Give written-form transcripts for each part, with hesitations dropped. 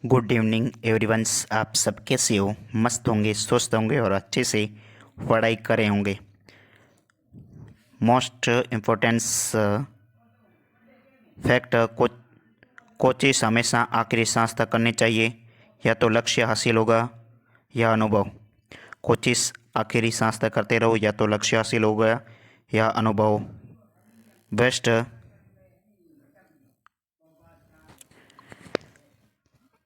Good evening everyone's. आप सब कैसे हो? मस्त होंगे, स्वस्थ होंगे और अच्छे से पढ़ाई करे होंगे। मोस्ट इम्पोर्टेंस फैक्ट, कोशिश हमेशा आखिरी सांस तक करनी चाहिए। या तो लक्ष्य हासिल होगा या अनुभव। कोशिश आखिरी सांस तक करते रहो, या तो लक्ष्य हासिल होगा या अनुभव।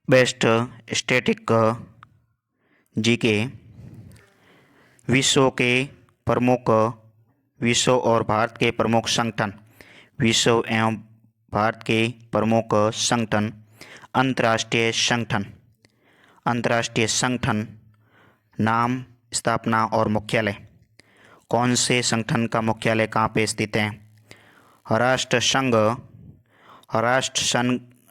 Best static GK. प्रमुख विश्व और भारत के प्रमुख संगठन। विश्व एवं भारत के प्रमुख संगठन। अंतर्राष्ट्रीय संगठन। अंतर्राष्ट्रीय संगठन नाम, स्थापना और मुख्यालय। कौन से संगठन का मुख्यालय कहाँ पे स्थित है? राष्ट्र संघ।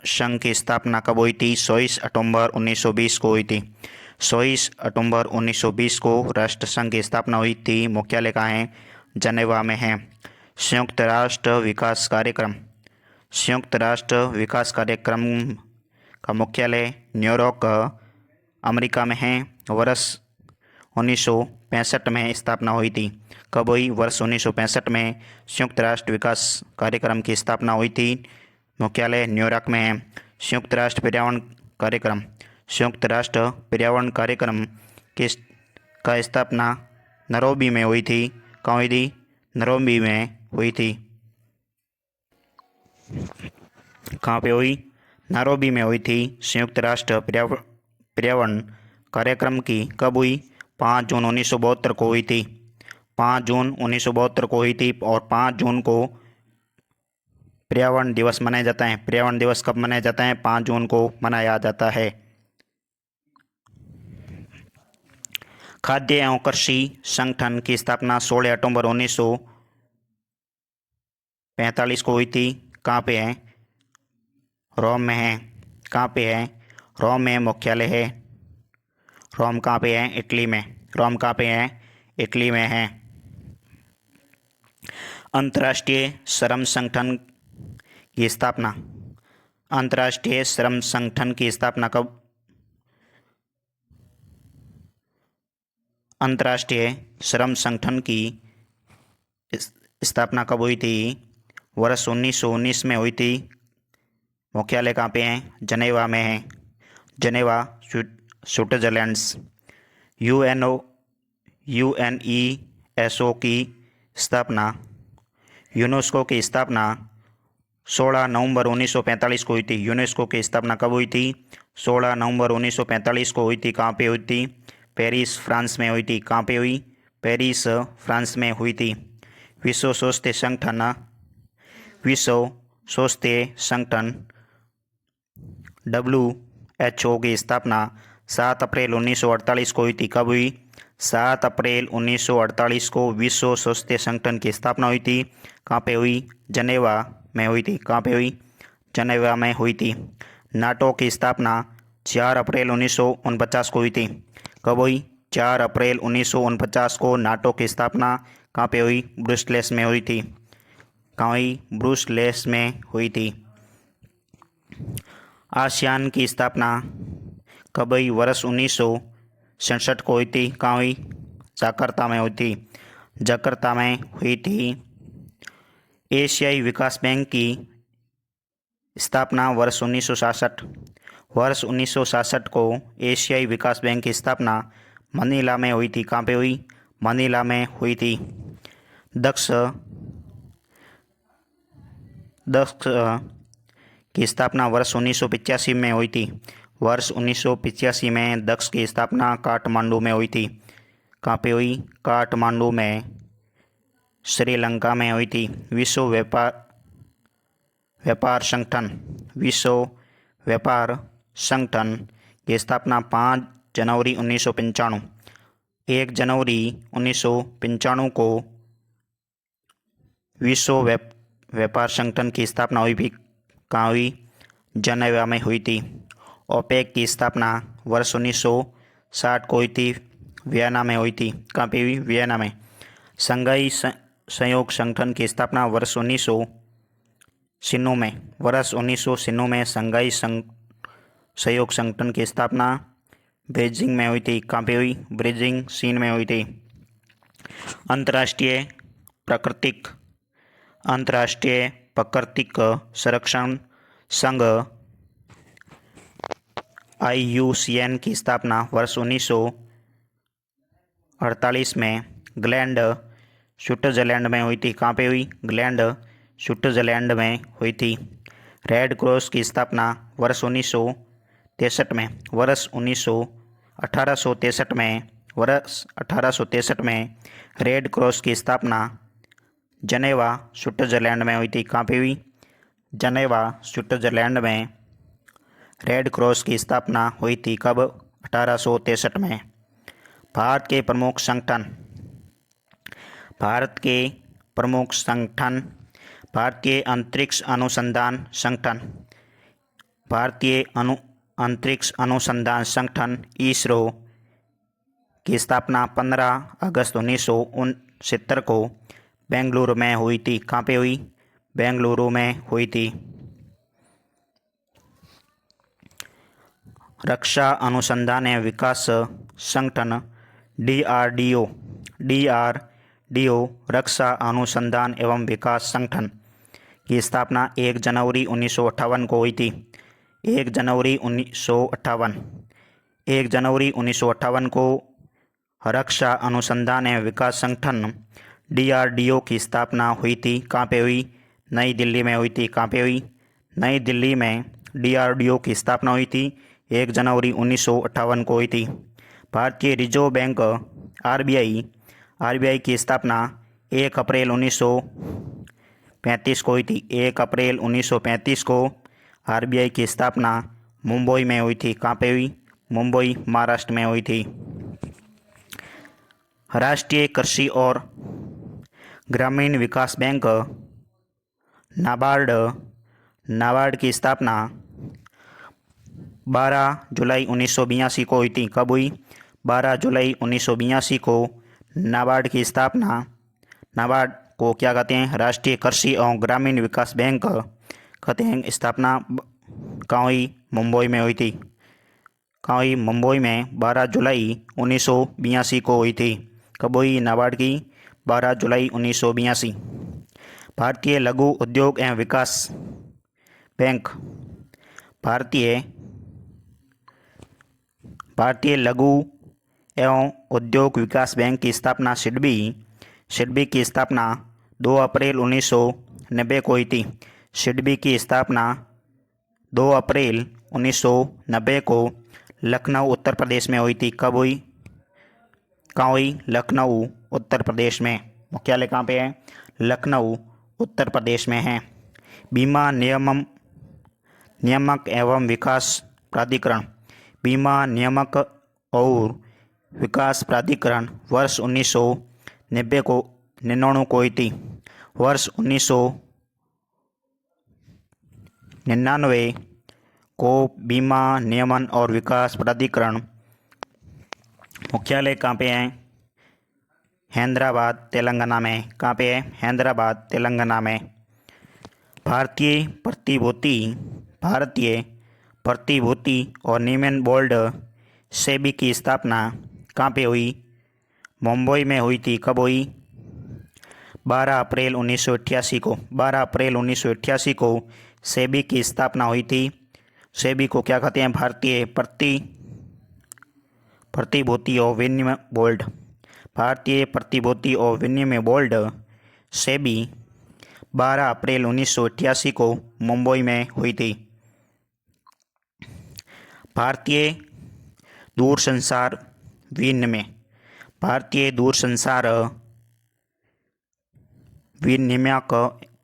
संघ की स्थापना कब हुई थी? 24 अक्टूबर 1920 को हुई थी। 24 अक्टूबर 1920 को राष्ट्र संघ की स्थापना हुई थी। मुख्यालय कहाँ है? जनेवा में है। संयुक्त राष्ट्र विकास कार्यक्रम। संयुक्त राष्ट्र विकास कार्यक्रम का मुख्यालय न्यूयॉर्क, अमेरिका में है। वर्ष 1965 में स्थापना हुई थी। कब हुई? वर्ष 1965 में संयुक्त राष्ट्र विकास कार्यक्रम की स्थापना हुई थी। मुख्यालय न्यूयॉर्क में है। संयुक्त राष्ट्र पर्यावरण कार्यक्रम। संयुक्त राष्ट्र पर्यावरण कार्यक्रम का स्थापना नैरोबी में हुई थी। कहाँ हुई थी? नैरोबी में हुई थी। कहाँ पे हुई? नैरोबी में हुई थी। संयुक्त राष्ट्र पर्यावरण कार्यक्रम की कब हुई? 5 जून 1972 को हुई थी। 5 जून 1972 को हुई थी। और 5 जून को पर्यावरण दिवस मनाया जाता है। पर्यावरण दिवस कब मनाया जाता है? 5 जून को मनाया जाता है। खाद्य एवं कृषि संगठन की स्थापना 16 अक्टूबर 1945 को हुई थी। कहाँ पे है? रोम में है। कहाँ पे है? रोम में मुख्यालय है। रोम कहाँ पे है? इटली में। रोम कहाँ पे है? इटली में है। अंतर्राष्ट्रीय श्रम संगठन की स्थापना। अंतर्राष्ट्रीय श्रम संगठन की स्थापना कब? अंतर्राष्ट्रीय श्रम संगठन की स्थापना कब हुई थी? वर्ष 1919 में हुई थी। मुख्यालय कहाँ पे है? जनेवा में है। जनेवा, स्विट्जरलैंड। यूएनईएसओ की स्थापना। यूनेस्को की स्थापना 16 नवंबर 1945 को हुई थी। यूनेस्को की स्थापना कब हुई थी? 16 नवंबर 1945 को हुई थी। कहाँ पे हुई थी? पेरिस, फ्रांस में हुई थी। कहाँ पे हुई? पेरिस, फ्रांस में हुई थी। विश्व स्वास्थ्य संगठन। विश्व स्वास्थ्य संगठन WHO की स्थापना 7 अप्रैल 1948 को हुई थी। कब हुई? 7 अप्रैल 1948 को विश्व स्वास्थ्य संगठन की स्थापना हुई थी। कहाँ पे हुई? जनेवा में हुई थी। कहाँ पे हुई? जनेवा में हुई थी। नाटो की स्थापना 4 अप्रैल 1949 को हुई थी। कब हुई? 4 अप्रैल 1949 को नाटो की स्थापना कहाँ पे हुई? ब्रुसेल्स में हुई थी। कहाँ हुई? ब्रुसेल्स में हुई थी। आसियान की स्थापना कब हुई? वर्ष 1967 को हुई थी। कहाँ हुई? जकार्ता में हुई थी। जकार्ता में हुई थी। एशियाई विकास बैंक की स्थापना वर्ष 1967। वर्ष 1967 को एशियाई विकास बैंक की स्थापना मनीला में हुई थी। कहाँ पे हुई? मनीला में हुई थी। दक्ष की स्थापना वर्ष 1985 में हुई थी। वर्ष 1985 में दक्ष की स्थापना काठमांडू में हुई थी। कहाँ पे हुई? काठमांडू में, श्रीलंका में हुई थी। विश्व व्यापार संगठन। विश्व व्यापार संगठन की स्थापना 5 जनवरी 1995। 1 जनवरी 1995 को विश्व व्यापार संगठन की स्थापना हुई भी। कहाँ हुई? जनेवा में हुई थी। ओपेक की स्थापना वर्ष 1960 को हुई थी। वियना में हुई थी। कहाँ पे हुई? वियना में। शंघाई सहयोग संगठन की स्थापना वर्ष 1990 में। वर्ष 1990 में शंघाई सहयोग संगठन की स्थापना बीजिंग में हुई थी। कहाँ पे हुई? बीजिंग, चीन में हुई थी। अंतर्राष्ट्रीय प्राकृतिक संरक्षण संघ IUCN की स्थापना वर्ष 1948 में ग्लैंड, स्विट्जरलैंड में हुई थी। कहाँ पे हुई? ग्लैंड, स्विट्जरलैंड में हुई थी। रेड क्रॉस की स्थापना वर्ष 1863 में रेड क्रॉस की स्थापना जनेवा, स्विट्जरलैंड में हुई थी। कहाँ पे हुई? जनेवा, स्विट्जरलैंड में रेड क्रॉस की स्थापना हुई थी। कब? 1863 में। भारत के प्रमुख संगठन भारतीय अंतरिक्ष अनुसंधान संगठन, अंतरिक्ष अनुसंधान संगठन ISRO की स्थापना 15 अगस्त 1969 को बेंगलुरु में हुई थी। कहाँ पे हुई? बेंगलुरु में हुई थी। रक्षा अनुसंधान एवं विकास संगठन DRDO रक्षा अनुसंधान एवं विकास संगठन की स्थापना 1 जनवरी 1958 को हुई थी। 1 जनवरी 1958 को रक्षा अनुसंधान एवं विकास संगठन DRDO की स्थापना हुई थी। कहाँ पे हुई? नई दिल्ली में हुई थी। कहाँ पे हुई? नई दिल्ली में DRDO की स्थापना हुई थी। 1 जनवरी 1958 को हुई थी। भारतीय रिजर्व बैंक RBI की स्थापना 1 अप्रैल 1935 को हुई थी। 1 अप्रैल 1935 को RBI की स्थापना मुंबई में हुई थी। कहाँ पे हुई? मुंबई, महाराष्ट्र में हुई थी। राष्ट्रीय कृषि और ग्रामीण विकास बैंक नाबार्ड की स्थापना 12 जुलाई 1982 को हुई थी। कब हुई? 12 जुलाई 1982 को नाबार्ड की स्थापना, नाबार्ड को क्या कहते हैं? राष्ट्रीय कृषि और ग्रामीण विकास बैंक कहते हैं। स्थापना कहाँ हुई? मुंबई में हुई थी। कहाँ हुई? मुंबई में 12 जुलाई 1982 को हुई थी। कब हुई नाबार्ड की? 12 जुलाई 1982। भारतीय लघु उद्योग एवं विकास बैंक, भारतीय लघु एवं उद्योग विकास बैंक की स्थापना सिडबी की स्थापना 2 अप्रैल 1990 को हुई थी। सिडबी की स्थापना 2 अप्रैल 1990 को लखनऊ, उत्तर प्रदेश में हुई थी। कब हुई? कहाँ हुई? लखनऊ, उत्तर प्रदेश में। मुख्यालय कहाँ पे है? लखनऊ, उत्तर प्रदेश में है। बीमा नियामक एवं विकास प्राधिकरण, बीमा नियामक और विकास प्राधिकरण वर्ष 1999 को हुई थी। वर्ष 1999 को बीमा नियमन और विकास प्राधिकरण मुख्यालय कहाँ पे है? हैदराबाद, तेलंगाना में। कहाँ पे है? हैदराबाद, तेलंगाना में। भारतीय प्रतिभूति और नियमन बोर्ड सेबी की स्थापना कहाँ पे हुई? मुंबई में हुई थी। कब हुई? 12 अप्रैल 1988 को। 12 अप्रैल 1988 को सेबी की स्थापना हुई थी। सेबी को क्या कहते हैं? भारतीय प्रतिभूति और विनिमय बोर्ड। भारतीय प्रतिभूति और विनिमय बोर्ड सेबी 12 अप्रैल 1988 को मुंबई में हुई थी। भारतीय दूरसंचार विनियामक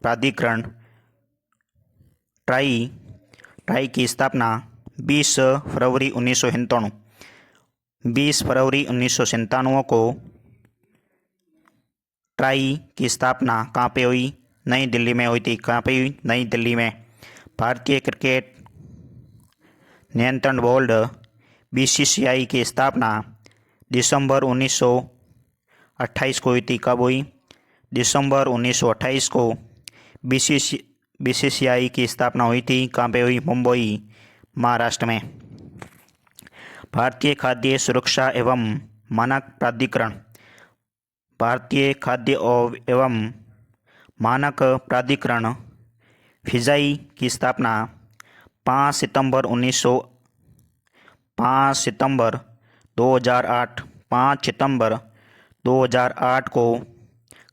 प्राधिकरण ट्राई की स्थापना 20 फरवरी 1997 को ट्राई की स्थापना कहाँ पे हुई? नई दिल्ली में हुई थी। कहाँ पे हुई? नई दिल्ली में। भारतीय क्रिकेट नियंत्रण बोर्ड BCCI की स्थापना दिसंबर 1928 को हुई थी। कब हुई? दिसंबर 1928 को BCCI की स्थापना हुई थी। कहाँ पे हुई? मुंबई, महाराष्ट्र में। भारतीय खाद्य सुरक्षा एवं मानक प्राधिकरण। भारतीय खाद्य एवं मानक प्राधिकरण फिजाई की स्थापना 5 सितंबर 2008 5 सितंबर 2008 को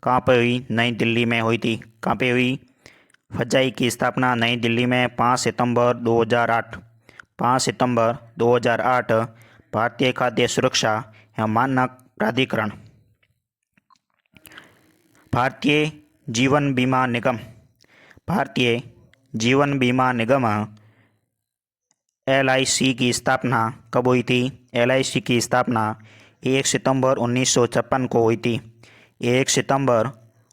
कहाँ पे हुई? नई दिल्ली में हुई थी। कहाँ पे हुई? फिजाई की स्थापना नई दिल्ली में 5 सितंबर 2008। 5 सितंबर 2008 भारतीय खाद्य सुरक्षा एवं मानक प्राधिकरण। भारतीय जीवन बीमा निगम। भारतीय जीवन बीमा निगम LIC की स्थापना कब हुई थी? LIC की स्थापना 1 सितंबर 1956 को हुई थी। 1 सितंबर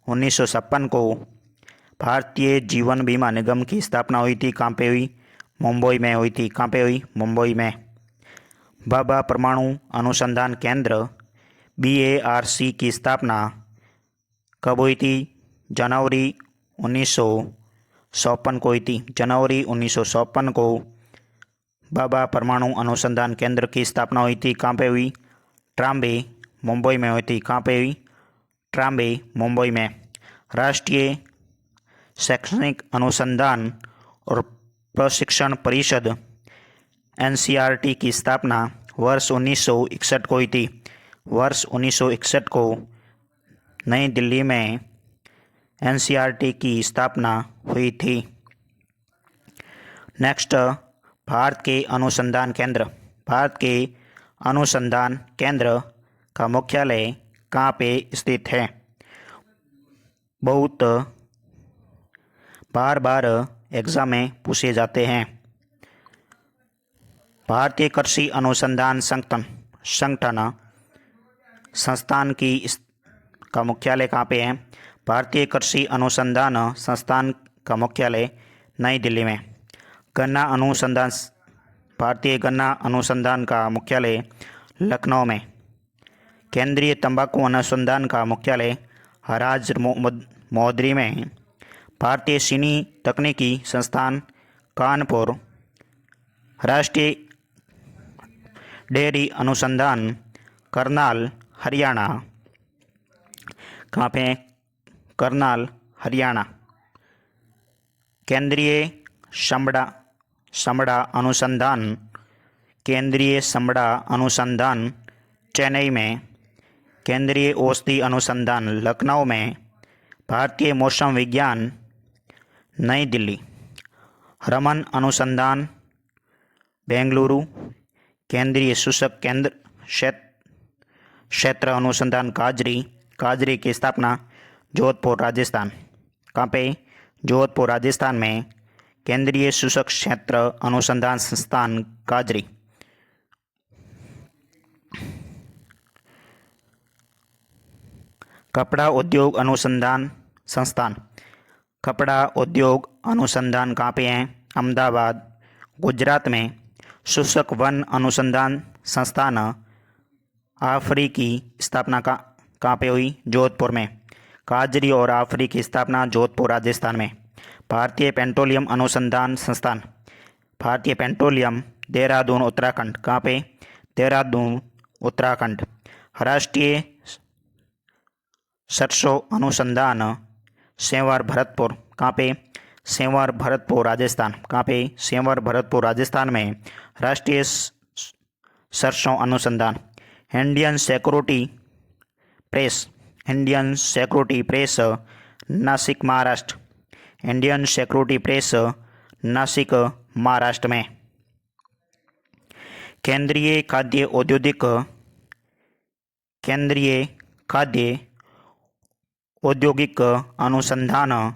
1956 को भारतीय जीवन बीमा निगम की स्थापना हुई थी। कहाँ पे हुई? मुंबई में हुई थी। कहाँ पे हुई? मुंबई में। भाभा परमाणु अनुसंधान केंद्र BARC की स्थापना कब हुई थी? जनवरी 1954 को हुई थी। जनवरी 1954 को भाभा परमाणु अनुसंधान केंद्र की स्थापना हुई थी। कहाँ पे हुई? ट्राम्बे, मुंबई में हुई थी। कहाँ पे हुई? ट्राम्बे, मुंबई में। राष्ट्रीय शैक्षणिक अनुसंधान और प्रशिक्षण परिषद NCERT की स्थापना वर्ष 1961 को हुई थी। वर्ष 1961 को नई दिल्ली में NCERT की स्थापना हुई थी। नेक्स्ट, भारत के अनुसंधान केंद्र। भारत के अनुसंधान केंद्र का मुख्यालय कहाँ पे स्थित है? बहुत बार एग्जाम में पूछे जाते हैं। भारतीय कृषि अनुसंधान संस्थान का मुख्यालय कहाँ पे है? भारतीय कृषि अनुसंधान संस्थान का मुख्यालय नई दिल्ली में। भारतीय गन्ना अनुसंधान का मुख्यालय लखनऊ में। केंद्रीय तंबाकू अनुसंधान का मुख्यालय हराज मोहद्री में। भारतीय चीनी तकनीकी संस्थान कानपुर। राष्ट्रीय डेयरी अनुसंधान करनाल, हरियाणा। कहाँ पे? करनाल, हरियाणा। केंद्रीय चमड़ा अनुसंधान चेन्नई में। केंद्रीय औषधि अनुसंधान लखनऊ में। भारतीय मौसम विज्ञान नई दिल्ली। रमन अनुसंधान बेंगलुरु। केंद्रीय शुष्क क्षेत्र अनुसंधान काजरी की स्थापना जोधपुर, राजस्थान। कहाँ पे? जोधपुर, राजस्थान में केंद्रीय शुष्क क्षेत्र अनुसंधान संस्थान काजरी। कपड़ा उद्योग अनुसंधान संस्थान। कपड़ा उद्योग अनुसंधान कहाँ पे है? अहमदाबाद, गुजरात में। शुष्क वन अनुसंधान संस्थान आफरी की स्थापना कहाँ पे हुई? जोधपुर में। काजरी और आफरी की स्थापना जोधपुर, राजस्थान में। भारतीय पेट्रोलियम अनुसंधान संस्थान। भारतीय पेट्रोलियम देहरादून, उत्तराखंड। कहाँ पे? देहरादून, उत्तराखंड। राष्ट्रीय सरसों अनुसंधान सेंवर, भरतपुर। कहाँ पे? सेंवर, भरतपुर, राजस्थान। कहाँ पे? सेंवर, भरतपुर, राजस्थान में राष्ट्रीय सरसों अनुसंधान। Indian security press Nashik, Maharashtra. Indian security press Nashik, Maharashtra में। केंद्रीय खाद्य औद्योगिक अनुसंधान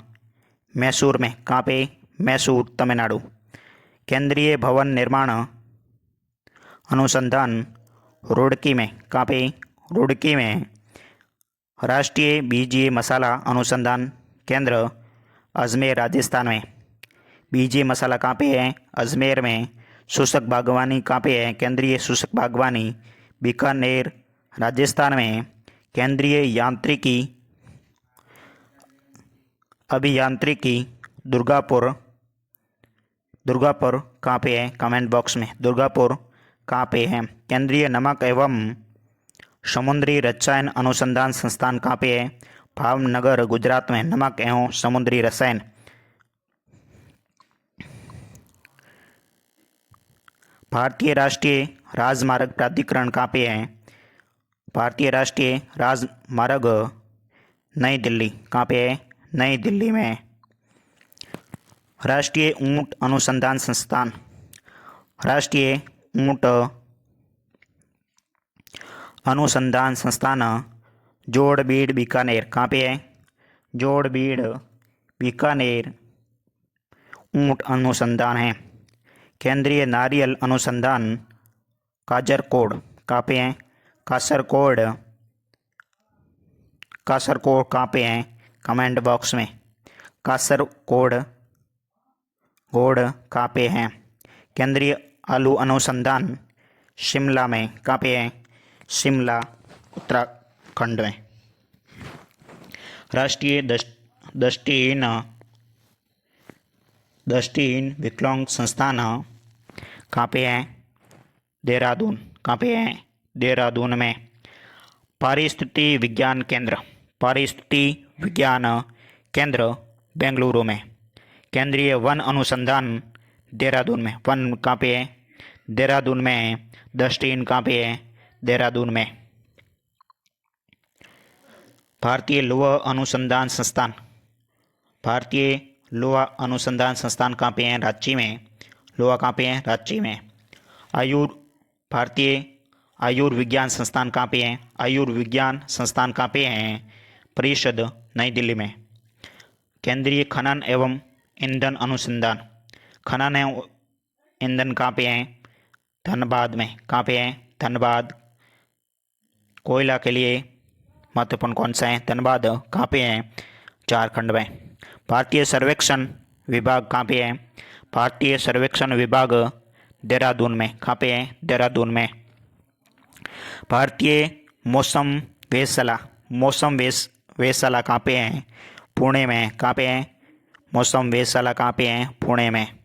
मैसूर में। कहाँ पे? मैसूर, तमिलनाडु। केंद्रीय भवन निर्माण अनुसंधान रुड़की में। कहाँ पे? रुड़की में। राष्ट्रीय बीजीय मसाला अनुसंधान केंद्र अजमेर, राजस्थान में। बीजीय मसाला कहाँ पे है? अजमेर में। शुष्क बागवानी कहाँ पे है? केंद्रीय शुष्क बागवानी बीकानेर, राजस्थान में। केंद्रीय अभियांत्रिकी दुर्गापुर कहाँ पे है? कमेंट बॉक्स में दुर्गापुर कहाँ पे है? केंद्रीय नमक एवं समुद्री रसायन अनुसंधान संस्थान कहाँ पे है? भावनगर गुजरात में नमक एवं समुद्री रसायन। भारतीय राष्ट्रीय राजमार्ग प्राधिकरण कहाँ पे है? भारतीय राष्ट्रीय राजमार्ग नई दिल्ली। कहाँ पे है? नई दिल्ली में। राष्ट्रीय ऊंट अनुसंधान संस्थान, राष्ट्रीय ऊंट अनुसंधान संस्थान जोड़बीड़ बीकानेर। कहाँ पे है? जोड़बीड़ बीकानेर ऊंट अनुसंधान है। केंद्रीय नारियल अनुसंधान काजरकोड। कहाँ पे है? कासरकोड। कासरकोड कहाँ पे है? कमेंट बॉक्स में। कासरकोड गोड कहाँ पे है? केंद्रीय आलू अनुसंधान शिमला में। कहाँ पे है? शिमला उत्तराखंड में। राष्ट्रीय दृष्टिहीन विकलांग संस्थान कहाँ पे है? देहरादून। कहाँ पे है? देहरादून में। पारिस्थिति विज्ञान केंद्र बेंगलुरु में। केंद्रीय वन अनुसंधान देहरादून में। वन कहाँ पे है? देहरादून में। दृष्टिहीन कहाँ पे है? देहरादून में। भारतीय लोहा अनुसंधान संस्थान कहाँ पे है? रांची में। लोहा कहाँ पे है? रांची में। भारतीय आयुर्विज्ञान संस्थान कहाँ पे है? आयुर्विज्ञान संस्थान कहाँ पे है? परिषद नई दिल्ली में। केंद्रीय खनन एवं ईंधन अनुसंधान, खनन एवं ईंधन कहाँ पे है? धनबाद में। कहाँ पे है? धनबाद। कोयला के लिए महत्वपूर्ण कौन सा है? धनबाद। कहाँ पे है? झारखंड में। भारतीय सर्वेक्षण विभाग कहाँ पे है? भारतीय सर्वेक्षण विभाग देहरादून में। कहाँ पे है? देहरादून में। भारतीय मौसम वेधशाला कहाँ पे है? पुणे में। कहाँ पे है? मौसम वेधशाला कहाँ पे है? पुणे में।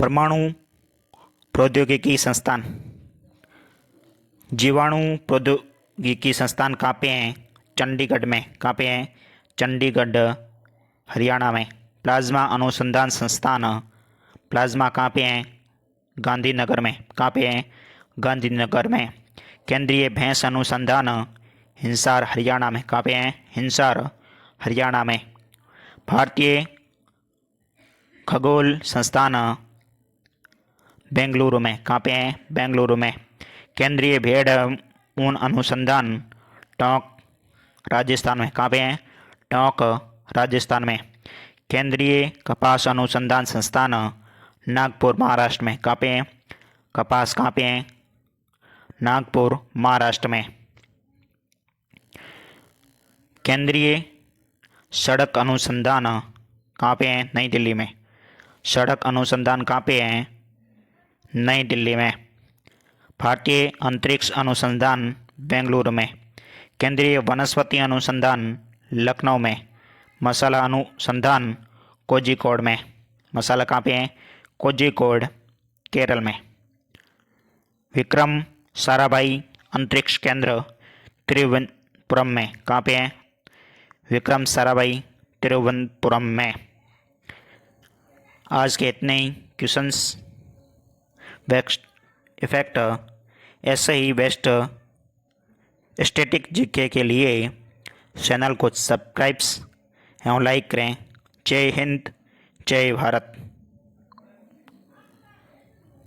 परमाणु प्रौद्योगिकी संस्थान, जीवाणु प्रौद्योगिकी संस्थान कहाँ पे है? चंडीगढ़ में। कहाँ पे है? चंडीगढ़ हरियाणा में। प्लाज्मा अनुसंधान संस्थान, प्लाज्मा कहाँ पे है? गांधीनगर में। कहाँ पे है? गांधीनगर में। केंद्रीय भैंस अनुसंधान हिसार हरियाणा में। कहाँ पे है? हिसार हरियाणा में। भारतीय खगोल संस्थान बेंगलुरु में। कहाँ पे है? बेंगलुरु में। केंद्रीय भेड़ ऊन अनुसंधान टोंक राजस्थान में। कहाँ पे है? टोंक राजस्थान में। केंद्रीय कपास अनुसंधान संस्थान नागपुर महाराष्ट्र में। कहाँ पे है? कपास कहाँ पे है? नागपुर महाराष्ट्र में। केंद्रीय सड़क अनुसंधान कहाँ पे है? नई दिल्ली में। सड़क अनुसंधान कहाँ पे है? नई दिल्ली में। भारतीय अंतरिक्ष अनुसंधान बेंगलुरु में। केंद्रीय वनस्पति अनुसंधान लखनऊ में। मसाला अनुसंधान कोझिकोड में। मसाला कहाँ पे है? कोझिकोड केरल में। विक्रम साराभाई अंतरिक्ष केंद्र तिरुवनंतपुरम में। कहाँ पे है? विक्रम साराभाई तिरुवनंतपुरम में। आज के इतने ही क्वेश्चंस बेस्ट इफेक्ट ऐसे ही बेस्ट स्टैटिक जीके के लिए चैनल को सब्सक्राइब एवं लाइक करें। जय हिंद, जय भारत।